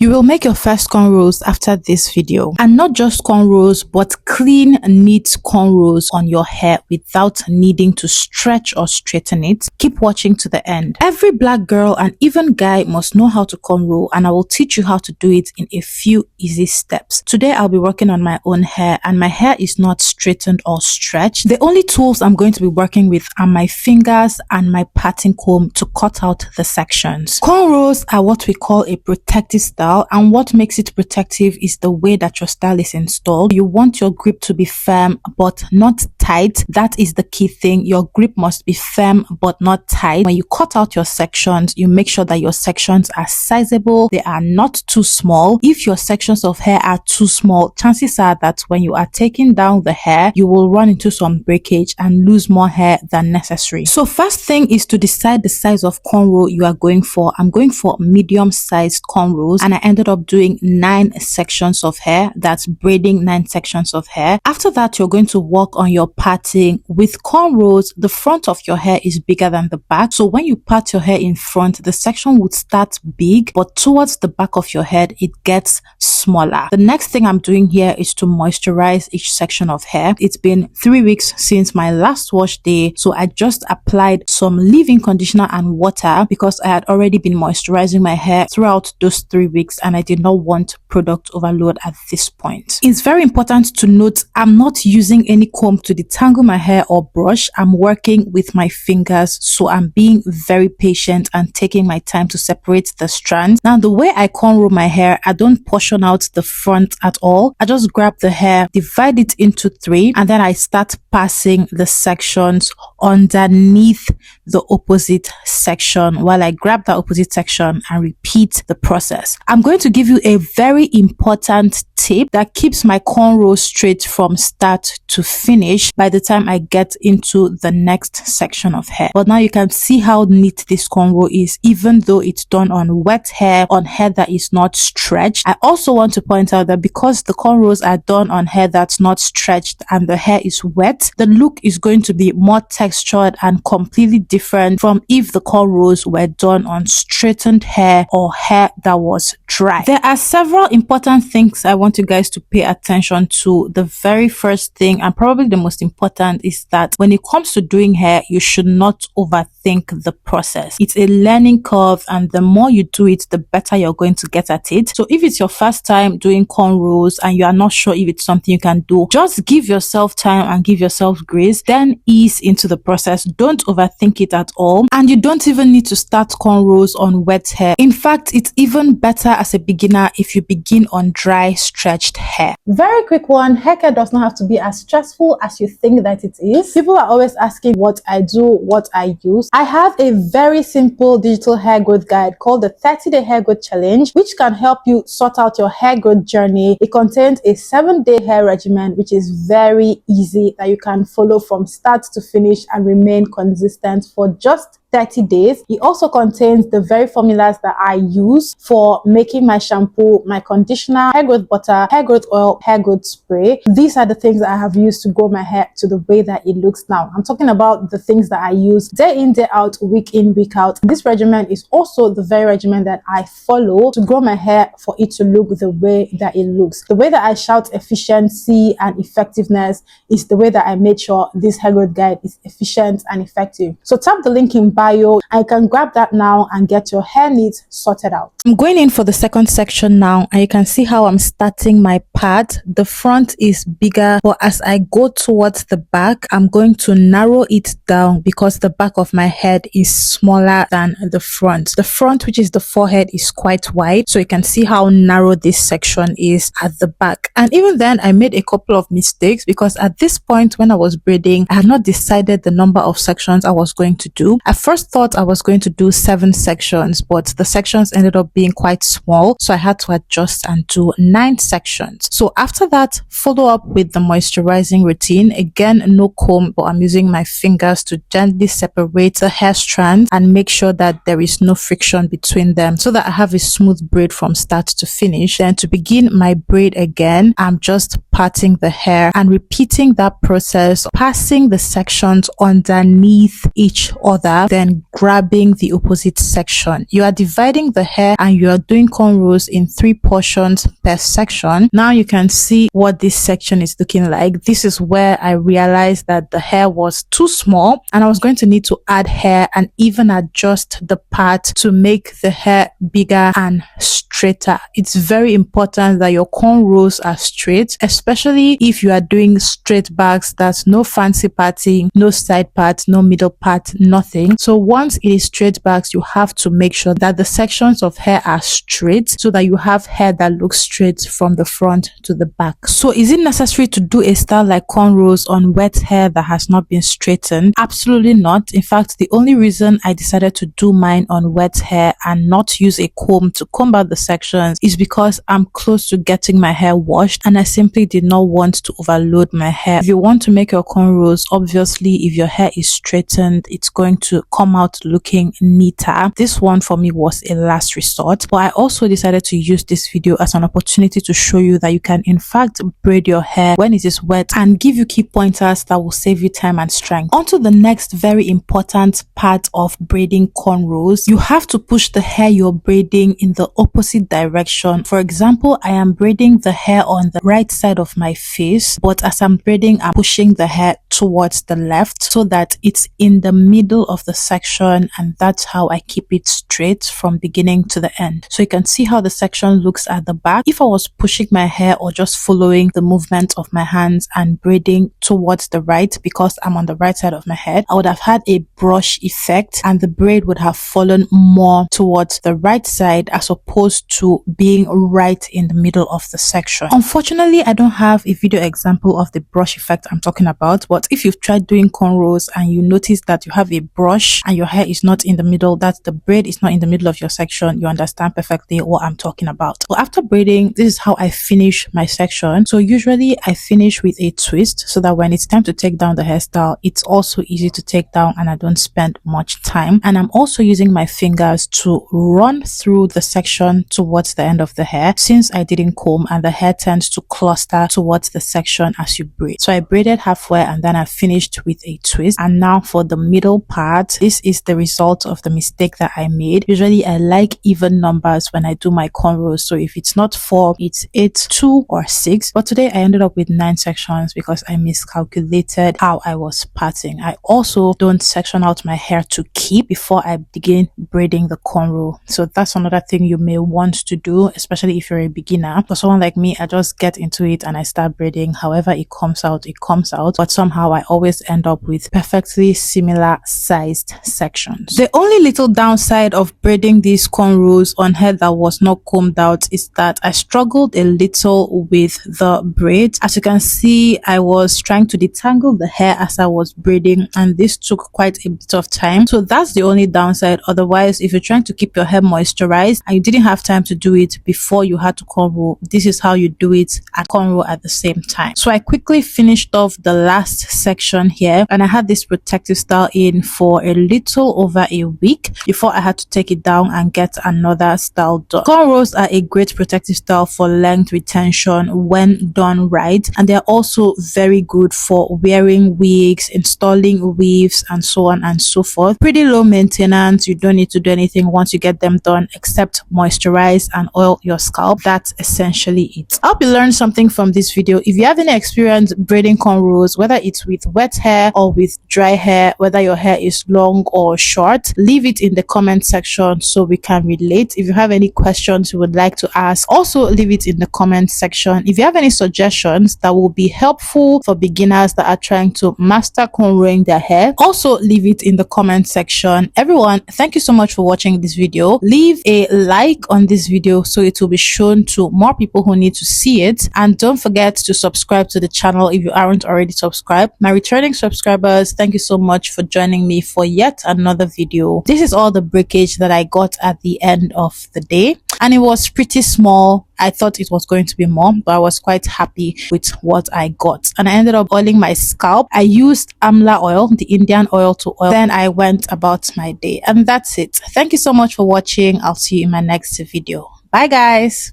You will make your first cornrows after this video, and not just cornrows but clean, neat cornrows on your hair without needing to stretch or straighten it. Keep watching to the end. Every black girl and even guy must know how to cornrow, and I will teach you how to do it in a few easy steps. Today I'll be working on my own hair, and my hair is not straightened or stretched. The only tools I'm going to be working with are my fingers and my parting comb to cut out the sections. Cornrows are what we call a protective style, and what makes it protective is the way that your style is installed. You want your grip to be firm but not tight. That is the key thing. Your grip must be firm but not tight. When you cut out your sections, you make sure that your sections are sizable. They are not too small. If your sections of hair are too small, chances are that when you are taking down the hair, you will run into some breakage and lose more hair than necessary. So first thing is to decide the size of cornrow you are going for. I'm going for medium sized cornrows, and I ended up doing 9 sections of hair. That's braiding 9 sections of hair. After that, you're going to work on your parting. With cornrows, the front of your hair is bigger than the back. So when you part your hair in front, the section would start big, but towards the back of your head, it gets smaller. The next thing I'm doing here is to moisturize each section of hair. It's been 3 weeks since my last wash day, so I just applied some leave-in conditioner and water because I had already been moisturizing my hair throughout those 3 weeks, and I did not want product overload at this point. It's very important to note I'm not using any comb to detangle my hair or brush. I'm working with my fingers, so I'm being very patient and taking my time to separate the strands. Now, the way I cornrow my hair, I don't portion out the front at all. I just grab the hair, divide it into 3, and then I start passing the sections underneath the opposite section while I grab the opposite section and repeat the process. I'm going to give you a very important tip that keeps my cornrow straight from start to finish by the time I get into the next section of hair. But now you can see how neat this cornrow is, even though it's done on wet hair, on hair that is not stretched. I also want to point out that because the cornrows are done on hair that's not stretched and the hair is wet, the look is going to be more textured and completely different from if the cornrows were done on straightened hair or hair that was dry. There are several important things I want you guys to pay attention to. The very first thing, and probably the most important, is that when it comes to doing hair, you should not overthink the process. It's a learning curve, and the more you do it, the better you're going to get at it. So if it's your first time doing cornrows and you are not sure if it's something you can do, just give yourself time and give yourself grace, then ease into the process. Don't overthink it at all, and you don't even need to start cornrows on wet hair. In fact, it's even better as a beginner if you begin on dry, stretched hair. Very quick one, hair care does not have to be as stressful as you think that it is. People are always asking what I do, what I use. I have a very simple digital hair growth guide called the 30-day hair growth challenge, which can help you sort out your hair growth journey. It contains a 7-day hair regimen, which is very easy, that you can follow from start to finish and remain consistent for just 30 days. It also contains the very formulas that I use for making my shampoo, my conditioner, hair growth butter, hair growth oil, hair growth spray. These are the things that I have used to grow my hair to the way that it looks now. I'm talking about the things that I use day in, day out, week in, week out. This regimen is also the very regimen that I follow to grow my hair for it to look the way that it looks. The way that I shout efficiency and effectiveness is the way that I made sure this hair growth guide is efficient and effective. So tap the link in bio. I can grab that now and get your hair needs sorted out. I'm going in for the second section now, and you can see how I'm starting my part. The front is bigger, but as I go towards the back, I'm going to narrow it down because the back of my head is smaller than the front. The front, which is the forehead, is quite wide, so you can see how narrow this section is at the back. And even then, I made a couple of mistakes because at this point when I was braiding, I had not decided the number of sections I was going to do. At first thought I was going to do 7 sections, but the sections ended up being quite small, so I had to adjust and do 9 sections. So after that, follow up with the moisturizing routine. Again, no comb, but I'm using my fingers to gently separate the hair strands and make sure that there is no friction between them so that I have a smooth braid from start to finish. Then to begin my braid again, I'm just parting the hair and repeating that process, passing the sections underneath each other, then then grabbing the opposite section. You are dividing the hair and you are doing cornrows in 3 portions per section. Now you can see what this section is looking like. This is where I realized that the hair was too small and I was going to need to add hair and even adjust the part to make the hair bigger and straighter. It's very important that your cornrows are straight, especially if you are doing straight backs. That's no fancy parting, no side part, no middle part, nothing. So once it is straight backs, you have to make sure that the sections of hair are straight so that you have hair that looks straight from the front to the back. So is it necessary to do a style like cornrows on wet hair that has not been straightened? Absolutely not. In fact, the only reason I decided to do mine on wet hair and not use a comb to comb out the sections is because I'm close to getting my hair washed and I simply did not want to overload my hair. If you want to make your cornrows, obviously if your hair is straightened, it's going to come out looking neater. This one for me was a last resort, but I also decided to use this video as an opportunity to show you that you can in fact braid your hair when it is wet and give you key pointers that will save you time and strength. On to the next very important part of braiding cornrows. You have to push the hair you're braiding in the opposite direction. For example, I am braiding the hair on the right side of my face, but as I'm braiding, I'm pushing the hair towards the left so that it's in the middle of the section, and that's how I keep it straight from beginning to the end. So you can see how the section looks at the back. If I was pushing my hair or just following the movement of my hands and braiding towards the right because I'm on the right side of my head, I would have had a brush effect and the braid would have fallen more towards the right side as opposed to being right in the middle of the section. Unfortunately, I don't have a video example of the brush effect I'm talking about, but if you've tried doing cornrows and you notice that you have a brush and your hair is not in the middle, that the braid is not in the middle of your section, you understand perfectly what I'm talking about. So after braiding, this is how I finish my section. So usually I finish with a twist so that when it's time to take down the hairstyle, it's also easy to take down and I don't spend much time. And I'm also using my fingers to run through the section towards the end of the hair since I didn't comb and the hair tends to cluster towards the section as you braid. So I braided halfway and then I finished with a twist. And now for the middle part, this is the result of the mistake that I made. Usually I like even numbers when I do my cornrows. So if it's not 4, it's 8, 2 or 6. But today I ended up with 9 sections because I miscalculated how I was parting. I also don't section out my hair to keep before I begin braiding the cornrow. So that's another thing you may want to do, especially if you're a beginner. For someone like me, I just get into it and I start braiding. However it comes out, it comes out. But somehow I always end up with perfectly similar sized sections. The only little downside of braiding these cornrows on hair that was not combed out is that I struggled a little with the braid. As you can see, I was trying to detangle the hair as I was braiding and this took quite a bit of time. So that's the only downside. Otherwise, if you're trying to keep your hair moisturized and you didn't have time to do it before you had to cornrow, this is how you do it at cornrow at the same time. So I quickly finished off the last section here and I had this protective style in for a little over a week before I had to take it down and get another style done. Cornrows are a great protective style for length retention when done right, and they're also very good for wearing wigs, installing weaves, and so on and so forth. Pretty low maintenance. You don't need to do anything once you get them done except moisturize and oil your scalp. That's essentially it. I hope you learned something from this video. If you have any experience braiding cornrows, whether it's with wet hair or with dry hair, whether your hair is long or short, leave it in the comment section so we can relate. If you have any questions you would like to ask, also leave it in the comment section. If you have any suggestions that will be helpful for beginners that are trying to master cornrowing their hair, also leave it in the comment section. Everyone, thank you so much for watching this video. Leave a like on this video so it will be shown to more people who need to see it, and don't forget to subscribe to the channel if you aren't already subscribed. My returning subscribers, thank you so much for joining me for yet another video. This is all the breakage that I got at the end of the day and it was pretty small. I thought it was going to be more, but I was quite happy with what I got. And I ended up oiling my scalp. I used amla oil, the Indian oil to oil. Then I went about my day. And that's it. Thank you so much for watching. I'll see you in my next video. Bye guys.